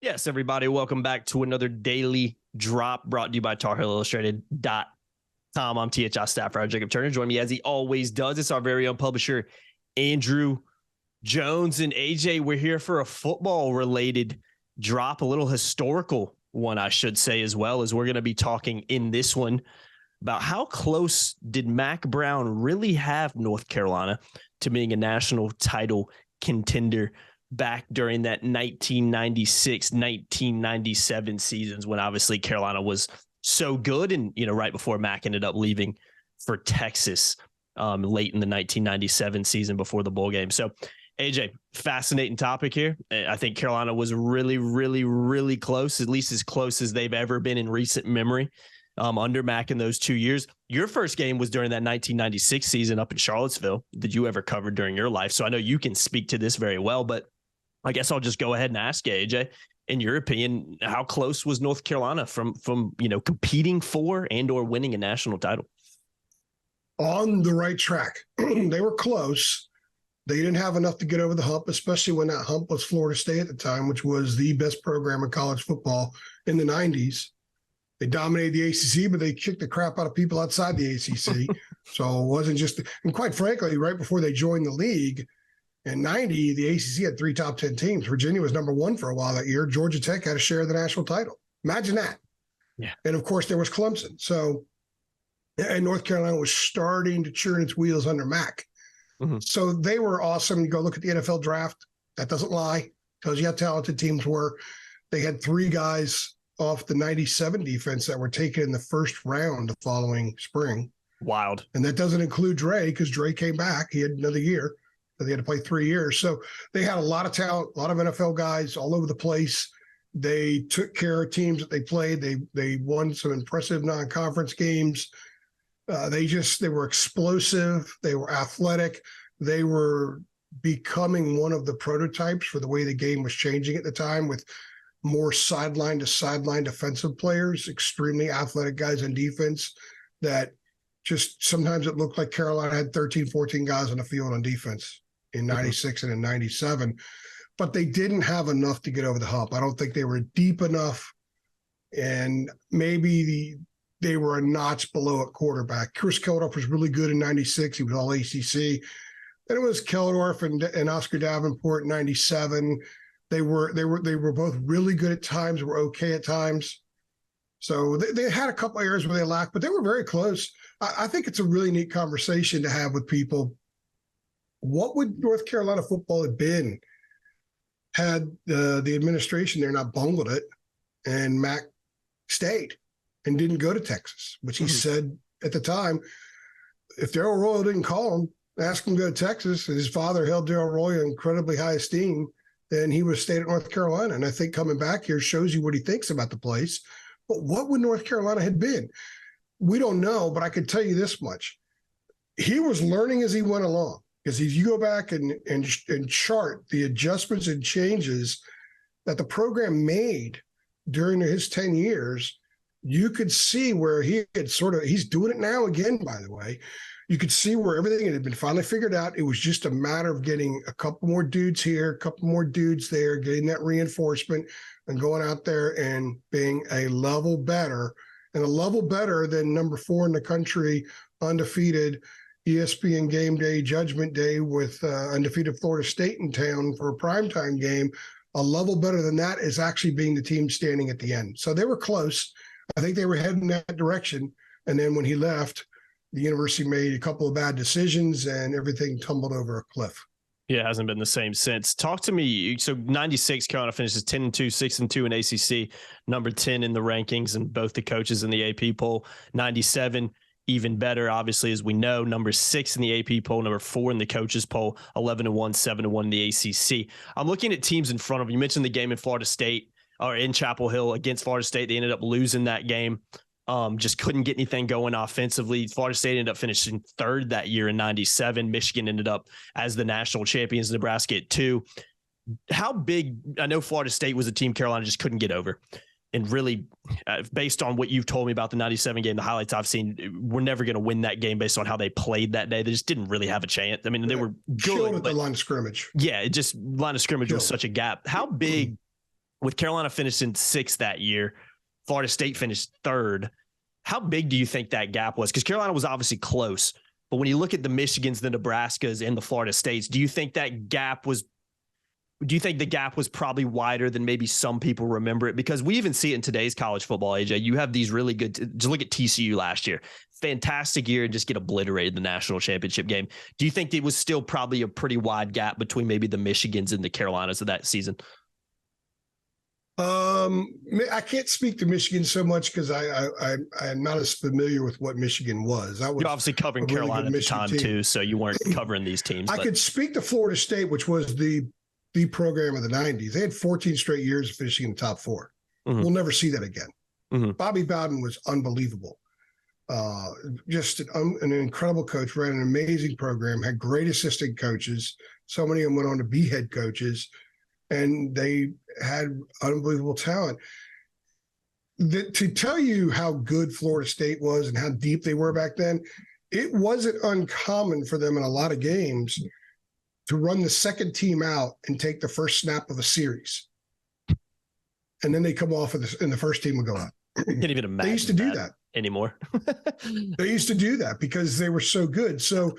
Yes, everybody, welcome back to another daily drop brought to you by TarHeelIllustrated.com. I'm THI staff writer Jacob Turner. Join me as he always does. It's our very own publisher, Andrew Jones. And AJ, we're here for a football-related drop, a little historical one, I should say, as well, as we're going to be talking in this one about how close did Mack Brown really have North Carolina to being a national title contender back during that 1996-1997 seasons when obviously Carolina was so good and, right before Mack ended up leaving for Texas late in the 1997 season before the bowl game. So, AJ, fascinating topic here. I think Carolina was really, really, really close, at least as close as they've ever been in recent memory under Mack in those 2 years. Your first game was during that 1996 season up in Charlottesville that you ever covered during your life. So I know you can speak to this very well, but I guess I'll just go ahead and ask you, AJ, in your opinion, how close was North Carolina from competing for and or winning a national title? On the right track. They were close. They didn't have enough to get over the hump, especially when that hump was Florida State at the time, which was the best program in college football in the 90s. They dominated the ACC, but they kicked the crap out of people outside the ACC. So it wasn't just – and quite frankly, right before they joined the league – in 90, the ACC had 3 top 10 teams. Virginia was number 1 for a while that year. Georgia Tech had a share of the national title. Imagine that. Yeah. And, of course, there was Clemson. So, and North Carolina was starting to churn its wheels under Mack. Mm-hmm. So they were awesome. You go look at the NFL draft. That doesn't lie. Tells you how talented teams were. They had 3 guys off the 97 defense that were taken in the first round the following spring. Wild. And that doesn't include Dre because Dre came back. He had another year. They had to play 3 years. So they had a lot of talent, a lot of NFL guys all over the place. They took care of teams that they played. They won some impressive non-conference games. They were explosive. They were athletic. They were becoming one of the prototypes for the way the game was changing at the time with more sideline to sideline defensive players, extremely athletic guys on defense that just sometimes it looked like Carolina had 13, 14 guys on the field on defense in 96 and in 97, but they didn't have enough to get over the hump. I don't think they were deep enough, and maybe they were a notch below at quarterback. Chris Keldorf was really good in 96. He was all ACC. Then it was Keldorf and Oscar Davenport in 97. They were both really good at times, were okay at times. So they had a couple areas where they lacked, but they were very close. I think it's a really neat conversation to have with people. What would North Carolina football have been had the administration there not bungled it and Mack stayed and didn't go to Texas, which he said at the time, if Darrell Royal didn't call him, ask him to go to Texas, and his father held Darrell Royal in incredibly high esteem, then he would have stayed at North Carolina. And I think coming back here shows you what he thinks about the place. But what would North Carolina have been? We don't know, but I can tell you this much. He was learning as he went along. Because if you go back and chart the adjustments and changes that the program made during his 10 years, you could see where he had he's doing it now again, by the way. You could see where everything had been finally figured out. It was just a matter of getting a couple more dudes here, a couple more dudes there, getting that reinforcement and going out there and being a level better, and a level better than number 4 in the country, undefeated, ESPN Game Day, Judgment Day with undefeated Florida State in town for a primetime game. A level better than that is actually being the team standing at the end. So they were close. I think they were heading that direction. And then when he left, the university made a couple of bad decisions and everything tumbled over a cliff. Yeah, it hasn't been the same since. Talk to me. So 96, Carolina finishes 10-2, 6-2 in ACC, number 10 in the rankings and both the coaches in the AP poll. 97, even better, obviously, as we know, number 6 in the AP poll, number 4 in the coaches poll, 11-1, 7-1 in the ACC. I'm looking at teams in front of you. You mentioned the game in Florida State or in Chapel Hill against Florida State. They ended up losing that game. Just couldn't get anything going offensively. Florida State ended up finishing 3rd that year in 97. Michigan ended up as the national champions, Nebraska at 2. How big, I know Florida State was a team Carolina just couldn't get over. And really, based on what you've told me about the 97 game, the highlights I've seen, we're never going to win that game based on how they played that day. They just didn't really have a chance. I mean, they were good at the line of scrimmage. Yeah, it just line of scrimmage was such a gap. How big with Carolina finishing 6th that year, Florida State finished 3rd. How big do you think that gap was? Because Carolina was obviously close, but when you look at the Michigans, the Nebraskas, and the Florida States, do you think the gap was probably wider than maybe some people remember it? Because we even see it in today's college football, AJ. You have these really good, just look at TCU last year. Fantastic year and just get obliterated in the national championship game. Do you think it was still probably a pretty wide gap between maybe the Michigans and the Carolinas of that season? I can't speak to Michigan so much because I'm not as familiar with what Michigan was. You're obviously covering Carolina at the time too, so you weren't covering these teams. I could speak to Florida State, which was the program of the 90s. They had 14 straight years of finishing in the top 4. Mm-hmm. We'll never see that again. Mm-hmm. Bobby Bowden was unbelievable. Just an incredible coach, ran an amazing program, had great assistant coaches. So many of them went on to be head coaches, and they had unbelievable talent. To tell you how good Florida State was and how deep they were back then, it wasn't uncommon for them in a lot of games to run the second team out and take the first snap of a series. And then they come off and the first team would go out. Can't even imagine they used to do that anymore. They used to do that because they were so good. So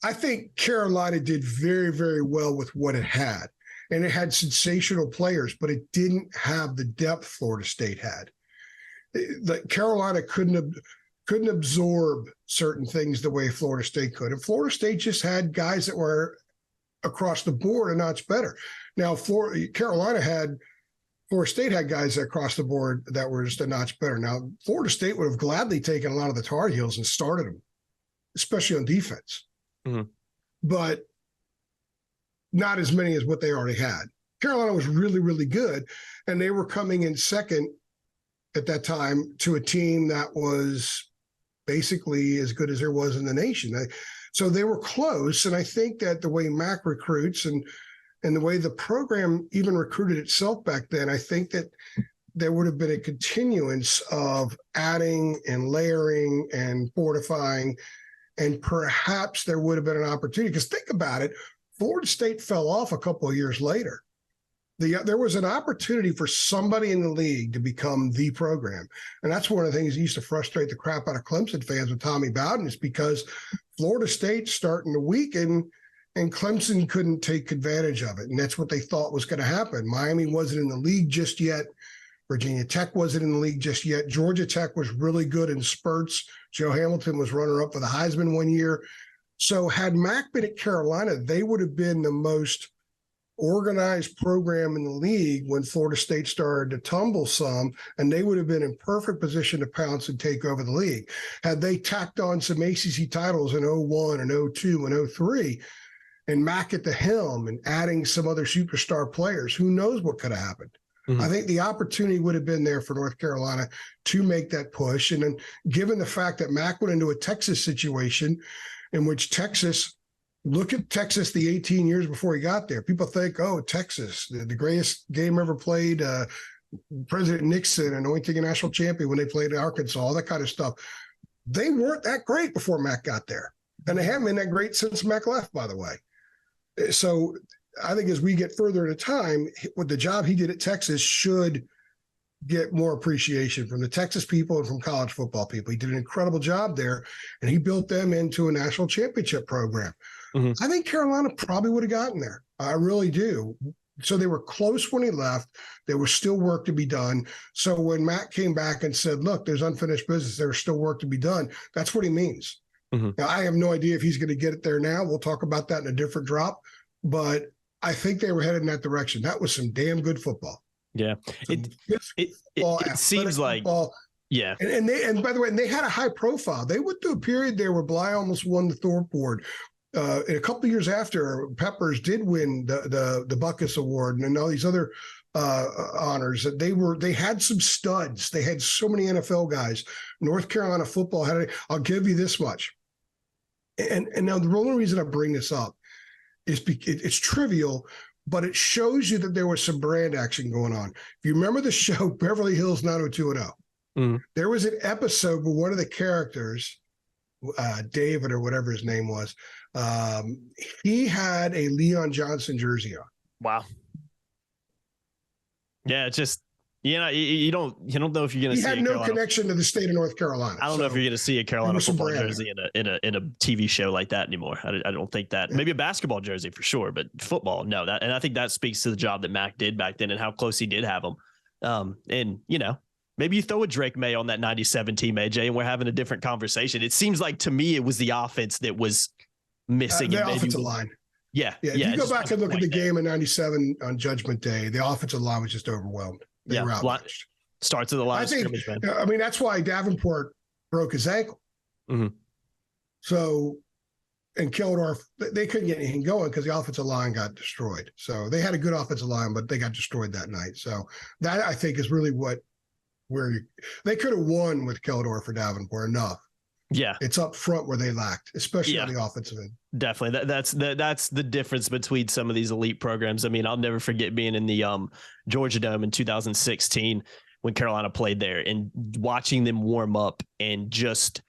I think Carolina did very, very well with what it had. And it had sensational players, but it didn't have the depth Florida State had. Carolina couldn't absorb certain things the way Florida State could. And Florida State just had guys that were across the board a notch better. Now, Florida State had guys across the board that were just a notch better. Now, Florida State would have gladly taken a lot of the Tar Heels and started them, especially on defense. Mm-hmm. But not as many as what they already had. Carolina was really, really good, and they were coming in second at that time to a team that was basically as good as there was in the nation. So they were close, and I think that the way Mack recruits and the way the program even recruited itself back then, I think that there would have been a continuance of adding and layering and fortifying, and perhaps there would have been an opportunity. Because think about it, Florida State fell off a couple of years later. There was an opportunity for somebody in the league to become the program. And that's one of the things that used to frustrate the crap out of Clemson fans with Tommy Bowden, is because Florida State starting to weaken and Clemson couldn't take advantage of it. And that's what they thought was going to happen. Miami wasn't in the league just yet. Virginia Tech wasn't in the league just yet. Georgia Tech was really good in spurts. Joe Hamilton was runner-up for the Heisman one year. So had Mack been at Carolina, they would have been the most organized program in the league when Florida State started to tumble some, and they would have been in perfect position to pounce and take over the league. Had they tacked on some ACC titles in 01 and 02 and 03, and Mack at the helm and adding some other superstar players, who knows what could have happened. Mm-hmm. I think the opportunity would have been there for North Carolina to make that push. And then given the fact that Mack went into a Texas situation in which Texas, look at Texas the 18 years before he got there. People think, oh, Texas, the greatest game ever played, President Nixon anointing a national champion when they played in Arkansas, all that kind of stuff. They weren't that great before Mack got there. And they haven't been that great since Mack left, by the way. So I think as we get further into time, with the job he did at Texas should get more appreciation from the Texas people and from college football people. He did an incredible job there, and he built them into a national championship program. Mm-hmm. I think Carolina probably would have gotten there. I really do. So they were close when he left. There was still work to be done. So when Matt came back and said, look, there's unfinished business, there's still work to be done, that's what he means. Mm-hmm. Now, I have no idea if he's going to get it there now. We'll talk about that in a different drop. But I think they were headed in that direction. That was some damn good football. Yeah. It seems like football. Yeah. And by the way, they had a high profile. They went through a period there where Bly almost won the Thorpe Award. And a couple of years after, Peppers did win the Buckus Award and all these other honors. They had some studs. They had so many NFL guys. North Carolina football I'll give you this much. And now the only reason I bring this up is it's trivial, but it shows you that there was some brand action going on. If you remember the show Beverly Hills 90210, there was an episode where one of the characters, David or whatever his name was, he had a Leon Johnson jersey on. Wow. Yeah, it's just, you don't know if you're going to see. He had no connection to the state of North Carolina. I don't know if you're going to see a Carolina football jersey in a TV show like that anymore. I don't think that. Maybe a basketball jersey for sure, but football, no. And I think that speaks to the job that Mack did back then and how close he did have him. And maybe you throw a Drake May on that 97 team, AJ, and we're having a different conversation. It seems like to me it was the offense that was missing. The offensive line. Yeah. If you go back and look at the game in 97 on Judgment Day, the offensive line was just overwhelmed. They were outmatched. Starts of the line of scrimmage, man. I mean, that's why Davenport broke his ankle. Mm-hmm. So, and Kildorf, they couldn't get anything going because the offensive line got destroyed. So they had a good offensive line, but they got destroyed that night. So that, I think, is really where they could have won with Kildorf or Davenport enough. Yeah. It's up front where they lacked, especially on the offensive end. Definitely. That's the difference between some of these elite programs. I mean, I'll never forget being in the Georgia Dome in 2016 when Carolina played there and watching them warm up and just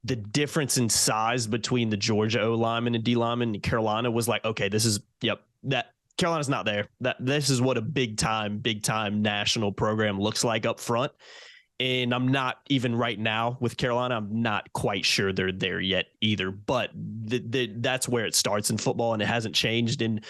the difference in size between the Georgia O lineman and D lineman and Carolina was like, okay, that Carolina's not there. This is what a big time national program looks like up front. And I'm not even right now with Carolina. I'm not quite sure they're there yet either, but that's where it starts in football. And it hasn't changed in,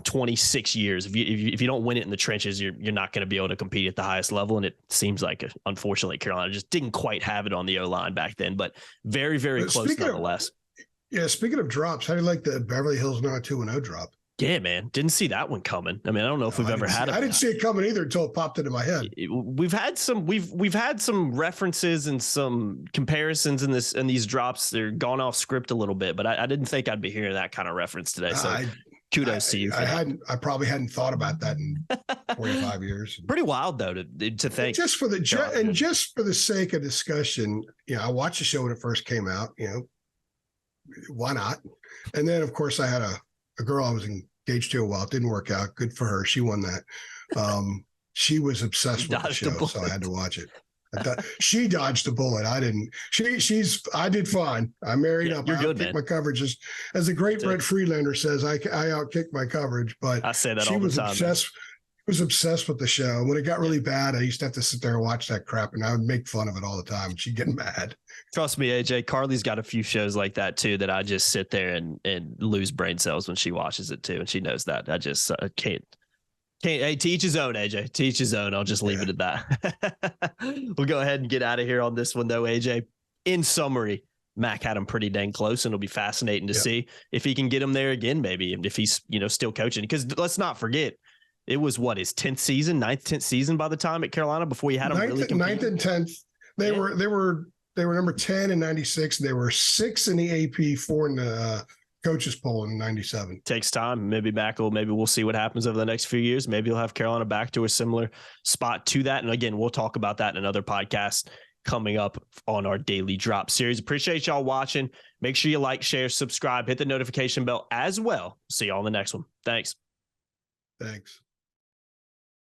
26 years. If you don't win it in the trenches, you're not going to be able to compete at the highest level. And it seems like, unfortunately, Carolina just didn't quite have it on the O-line back then, but very, very close nonetheless. Speaking of drops, how do you like the Beverly Hills 90210 drop? Yeah, man. Didn't see that one coming. I mean, I don't know if we've ever had it. I didn't see it coming either until it popped into my head. We've had some references and some comparisons in these drops. They're gone off script a little bit, but I didn't think I'd be hearing that kind of reference today. So kudos to you. I probably hadn't thought about that in 45 years. Pretty wild though to think. Just for the sake of discussion, I watched the show when it first came out. Why not? And then of course I had a girl I was engaged to a while. It didn't work out. Good for her. She won that. She was obsessed with the show, so I had to watch it. She dodged a bullet. I didn't. I did fine. I married up. I outkicked my coverage. As the great Brett Friedlander says, I outkicked my coverage. But I say that all the time. She was obsessed with the show. When it got really bad, I used to have to sit there and watch that crap, and I would make fun of it all the time. She'd get mad. Trust me, AJ, Carly's got a few shows like that too that I just sit there and lose brain cells when she watches it too, and she knows that. I just can't. Hey, teach his own, AJ. Teach his own. I'll just leave it at that. We'll go ahead and get out of here on this one, though, AJ. In summary, Mack had him pretty dang close, and it'll be fascinating to see if he can get him there again, maybe, and if he's still coaching. Because let's not forget, it was his 10th season by the time at Carolina before he had him really competing. 9th and 10th. They were number 10 in 96. They were 6 in the AP, 4 in the coaches poll in 97. Takes time. Maybe we'll see what happens over the next few years. Maybe he'll have Carolina back to a similar spot to that. And again, we'll talk about that in another podcast coming up on our daily drop series. Appreciate y'all watching. Make sure you like, share, subscribe, hit the notification bell as well. See y'all on the next one. Thanks.